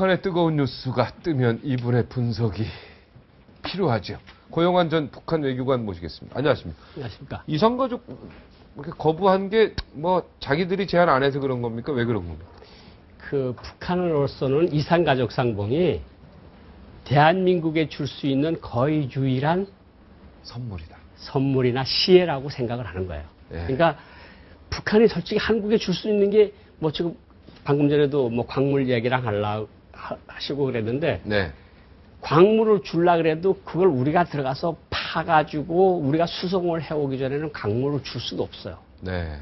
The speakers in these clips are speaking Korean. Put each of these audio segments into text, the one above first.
북한의 뜨거운 뉴스가 뜨면 이분의 분석이 필요하죠. 고영환 전 북한 외교관 모시겠습니다. 안녕하십니까. 안녕하십니까. 이산가족 이렇게 거부한 게 뭐 자기들이 제안 안 해서 그런 겁니까? 왜 그런 겁니까? 그 북한으로서는 이산가족 상봉이 대한민국에 줄 수 있는 거의 유일한 선물이다. 선물이나 시혜라고 생각을 하는 거예요. 예. 그러니까 북한이 솔직히 한국에 줄 수 있는 게 뭐 지금 방금 전에도 뭐 광물 얘기랑 하시고 그랬는데 네. 광물을 줄라 그래도 그걸 우리가 들어가서 파가지고 우리가 수송을 해오기 전에는 광물을 줄 수도 없어요. 네.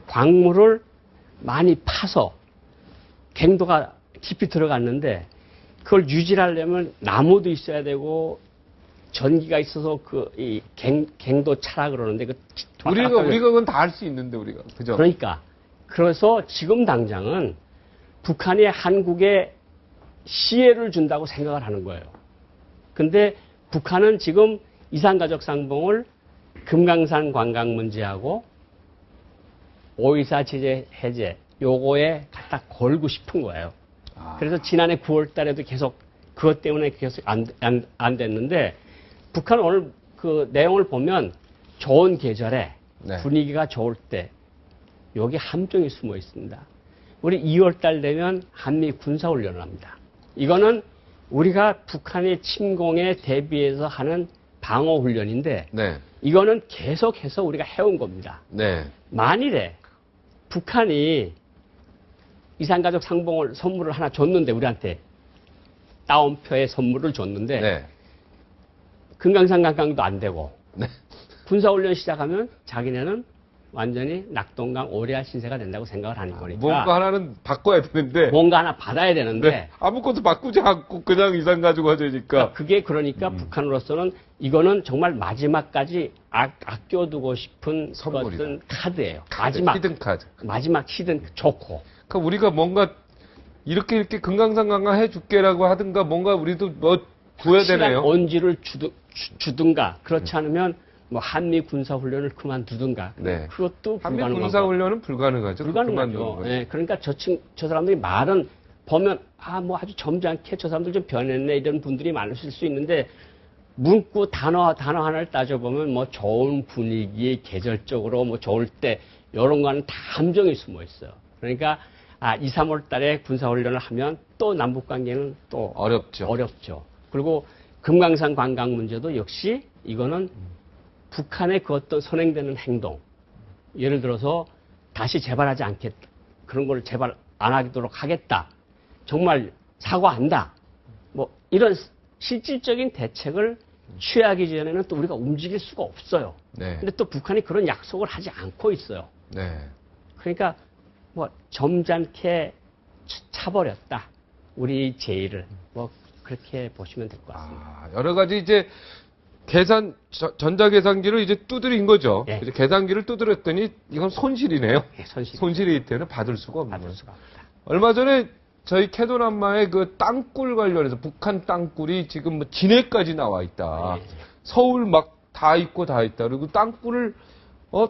광물을 많이 파서 갱도가 깊이 들어갔는데 그걸 유지하려면 나무도 있어야 되고 전기가 있어서 이 갱도 차라 그러는데 우리가 그건 다 할 수 있는데 우리가 그죠? 그러니까 그래서 지금 당장은 북한이 한국에 시혜를 준다고 생각을 하는 거예요. 근데 북한은 지금 이산가족 상봉을 금강산 관광 문제하고 오이사 제재 해제 요거에 갖다 걸고 싶은 거예요. 그래서 지난해 9월 달에도 계속 그것 때문에 계속 안 됐는데 북한 오늘 그 내용을 보면 좋은 계절에 네. 분위기가 좋을 때 여기 함정이 숨어 있습니다. 우리 2월 달 되면 한미 군사훈련을 합니다. 이거는 우리가 북한의 침공에 대비해서 하는 방어훈련인데 네. 이거는 계속해서 우리가 해온 겁니다. 네. 만일에 북한이 이산가족 상봉을 선물을 하나 줬는데 우리한테 따옴표의 선물을 줬는데 네. 금강산 관광도 안 되고 네. 군사훈련 시작하면 자기네는 완전히 낙동강 오리알 신세가 된다고 생각을 하는 거니까 뭔가 하나는 바꿔야 되는데 뭔가 하나 받아야 되는데 네. 아무것도 바꾸지 않고 그냥 이산 가지고 하자니까 그게 그러니까 북한으로서는 이거는 정말 마지막까지 아껴두고 싶은 선물이다. 어떤 카드예요. 히든 카드. 마지막 히든 좋고. 그러니까 우리가 뭔가 이렇게 금강산 관광 해줄게라고 하든가 뭔가 우리도 뭐 줘야 되네요. 언지를 주든가 그렇지 않으면 뭐 한미 군사훈련을 그만두든가. 네. 그것도 한미 불가능하고. 군사훈련은 불가능하죠. 불가능하죠. 네, 그러니까 저 사람들이 말은 보면 뭐 아주 점잖게 저 사람들 좀 변했네 이런 분들이 많으실 수 있는데 문구 단어 하나를 따져보면 뭐 좋은 분위기 계절적으로 뭐 좋을 때 이런 거는 다 함정이 숨어 있어요. 그러니까 2, 3월 달에 군사훈련을 하면 또 남북관계는 또 어렵죠. 그리고 금강산 관광 문제도 역시 이거는 북한의 그 어떤 선행되는 행동, 예를 들어서 다시 재발하지 않겠다. 그런 걸 재발 안 하도록 하겠다. 정말 사과한다. 뭐 이런 실질적인 대책을 취하기 전에는 또 우리가 움직일 수가 없어요. 네. 근데 또 북한이 그런 약속을 하지 않고 있어요. 네. 그러니까 뭐 점잖게 차버렸다. 우리 제의를 뭐 그렇게 보시면 될 것 같습니다. 여러 가지 이제 전자계산기를 이제 두드린 거죠. 네. 이제 계산기를 두드렸더니 이건 손실이네요. 네, 손실이기 때문에 받을 수가 없는 거예요. 수가 없다. 얼마 전에 저희 캐도남마의 그 땅굴 관련해서 북한 땅굴이 지금 뭐 진해까지 나와 있다. 네. 서울 막 다 있고 다 있다. 그리고 땅굴을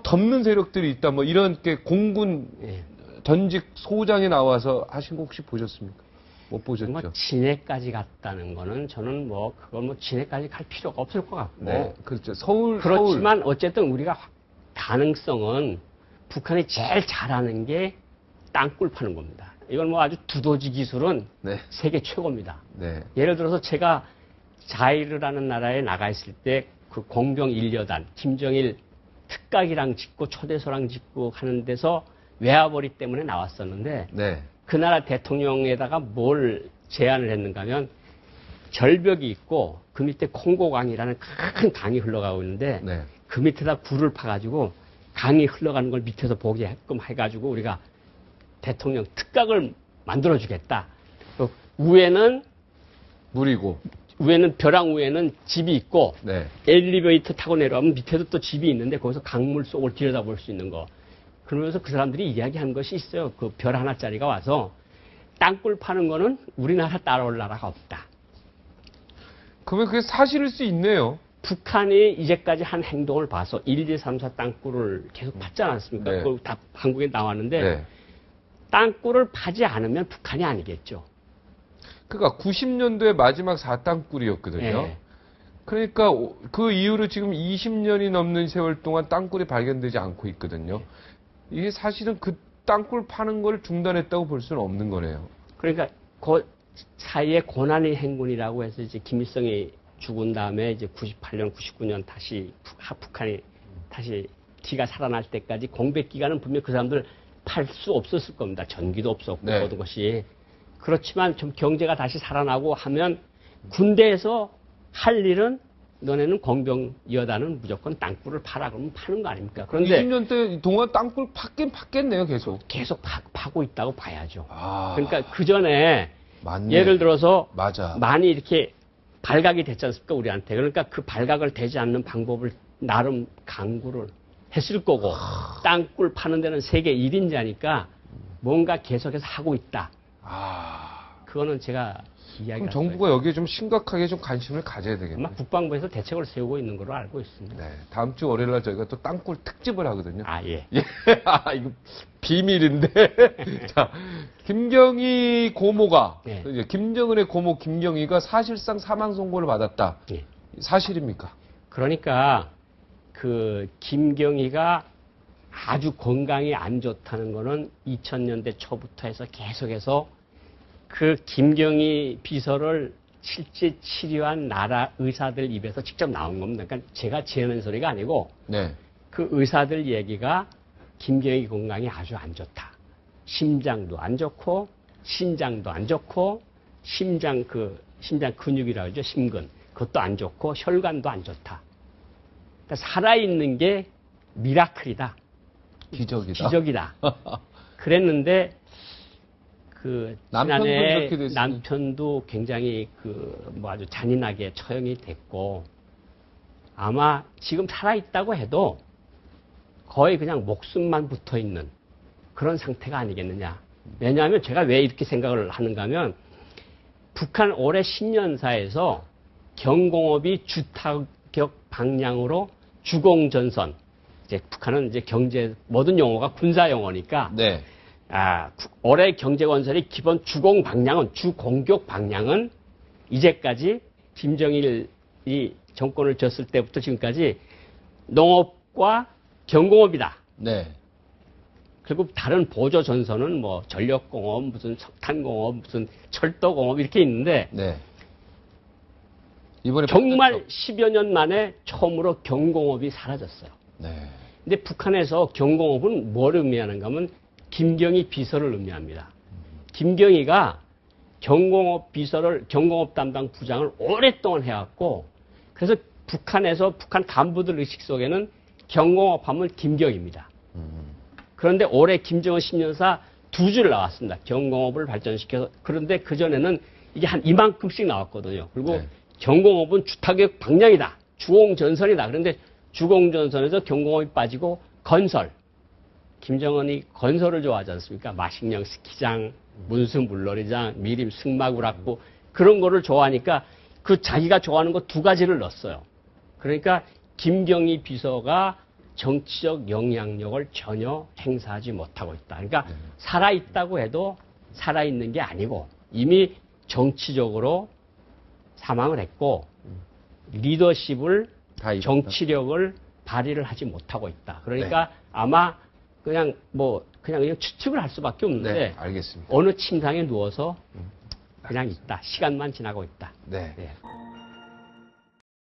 덮는 세력들이 있다. 뭐 이런 게 공군 네. 전직 소장이 나와서 하신 거 혹시 보셨습니까? 못 보셨죠? 뭐 진해까지 갔다는 거는 저는 뭐 그걸 뭐 진해까지 갈 필요가 없을 것 같고. 네, 그렇죠. 그렇지만 어쨌든 우리가 가능성은 북한이 제일 잘하는 게 땅굴 파는 겁니다. 이건 뭐 아주 두더지 기술은 네. 세계 최고입니다. 네. 예를 들어서 제가 자이르라는 나라에 나가 있을 때 그 공병 1여단 김정일 특각이랑 짓고 초대소랑 짓고 하는 데서 외화벌이 때문에 나왔었는데 네. 그 나라 대통령에다가 뭘 제안을 했는가 하면 절벽이 있고 그 밑에 콩고강이라는 큰 강이 흘러가고 있는데 네. 그 밑에다 굴을 파가지고 강이 흘러가는 걸 밑에서 보게끔 해가지고 우리가 대통령 특각을 만들어주겠다. 위에는 벼랑 위에는 집이 있고 네. 엘리베이터 타고 내려가면 밑에도 또 집이 있는데 거기서 강물 속을 들여다볼 수 있는 거. 그러면서 그 사람들이 이야기한 것이 있어요. 그 별 하나짜리가 와서 땅굴 파는 거는 우리나라 따라올 나라가 없다. 그러면 그게 사실일 수 있네요. 북한이 이제까지 한 행동을 봐서 1, 2, 3, 4 땅굴을 계속 받지 않았습니까? 네. 그거 다 한국에 나왔는데 네. 땅굴을 파지 않으면 북한이 아니겠죠. 그러니까 90년도에 마지막 4땅굴이었거든요. 예. 그러니까 그 이후로 지금 20년이 넘는 세월 동안 땅굴이 발견되지 않고 있거든요. 이게 사실은 그 땅굴 파는 걸 중단했다고 볼 수는 없는 거네요. 그러니까 그 사이에 고난의 행군이라고 해서 이제 김일성이 죽은 다음에 이제 98년, 99년 다시 북한이 다시 기가 살아날 때까지 공백 기간은 분명 그 사람들 팔 수 없었을 겁니다. 전기도 없었고 네. 모든 것이. 그렇지만 좀 경제가 다시 살아나고 하면 군대에서 할 일은 너네는 공병 여단은 무조건 땅굴을 파라 그러면 파는 거 아닙니까? 그런데 20년 때 동안 땅굴 팠겠네요, 계속. 계속 파고 있다고 봐야죠. 아, 그러니까 그 전에 맞네. 예를 들어서 맞아. 많이 이렇게 발각이 됐지 않습니까, 우리한테. 그러니까 그 발각을 되지 않는 방법을 나름 강구를 했을 거고, 땅굴 파는 데는 세계 1인자니까 뭔가 계속해서 하고 있다. 아, 그거는 제가 이야기할 그럼 정부가 여기에 좀 심각하게 좀 관심을 가져야 되겠네요. 아마 국방부에서 대책을 세우고 있는 걸로 알고 있습니다. 네, 다음 주 월요일 날 저희가 또 땅굴 특집을 하거든요. 아, 예. 예, 아, 이거 비밀인데. 자, 김경희 고모가, 네. 이제 김정은의 고모 김경희가 사실상 사망 선고를 받았다. 예. 사실입니까? 그러니까 그 김경희가 아주 건강이 안 좋다는 거는 2000년대 초부터 해서 계속해서 그 김경희 비서를 실제 치료한 나라 의사들 입에서 직접 나온 겁니다. 그러니까 제가 지어낸 소리가 아니고 네. 그 의사들 얘기가 김경희 건강이 아주 안 좋다. 심장도 안 좋고 신장도 안 좋고 심장 근육이라고 하죠. 심근. 그것도 안 좋고 혈관도 안 좋다. 그러니까 살아있는 게 미라클이다. 기적이다. 기적이다. 그랬는데 그 남편도 지난해 이렇게 됐으니. 남편도 굉장히 뭐 아주 잔인하게 처형이 됐고 아마 지금 살아있다고 해도 거의 그냥 목숨만 붙어 있는 그런 상태가 아니겠느냐. 왜냐하면 제가 왜 이렇게 생각을 하는가 하면 북한 올해 신년사에서 경공업이 주타격 방향으로 주공전선, 이제 북한은 이제 경제 모든 용어가 군사 용어니까 네. 올해 경제건설의 기본 주공 방향은, 주공격 방향은 이제까지 김정일이 정권을 졌을 때부터 지금까지 농업과 경공업이다. 네. 그리고 다른 보조 전선은 뭐 전력공업, 무슨 석탄공업, 무슨 철도공업 이렇게 있는데 네. 이번에 정말 바뀌었죠? 10여 년 만에 처음으로 경공업이 사라졌어요. 네. 근데 북한에서 경공업은 뭘 의미하는가 하면 김경희 비서를 의미합니다. 김경희가 경공업 담당 부장을 오랫동안 해왔고, 그래서 북한에서 북한 간부들 의식 속에는 경공업 하면 김경희입니다. 그런데 올해 김정은 10년사 두 줄 나왔습니다. 경공업을 발전시켜서. 그런데 그전에는 이게 한 이만큼씩 나왔거든요. 그리고 네. 경공업은 주타격 방향이다. 주공전선이다. 그런데 주공전선에서 경공업이 빠지고 건설. 김정은이 건설을 좋아하지 않습니까? 마식령 스키장, 문수 물놀이장, 미림 승마구락부 그런 거를 좋아하니까 그 자기가 좋아하는 거 두 가지를 넣었어요. 그러니까 김경희 비서가 정치적 영향력을 전혀 행사하지 못하고 있다. 그러니까 살아있다고 해도 살아있는 게 아니고 이미 정치적으로 사망을 했고 리더십을 다 잃었다. 정치력을 발휘를 하지 못하고 있다. 그러니까 아마 그냥 추측을 할 수밖에 없는데 네, 알겠습니다. 어느 침상에 누워서 그냥 있다. 시간만 지나고 있다. 네. 네.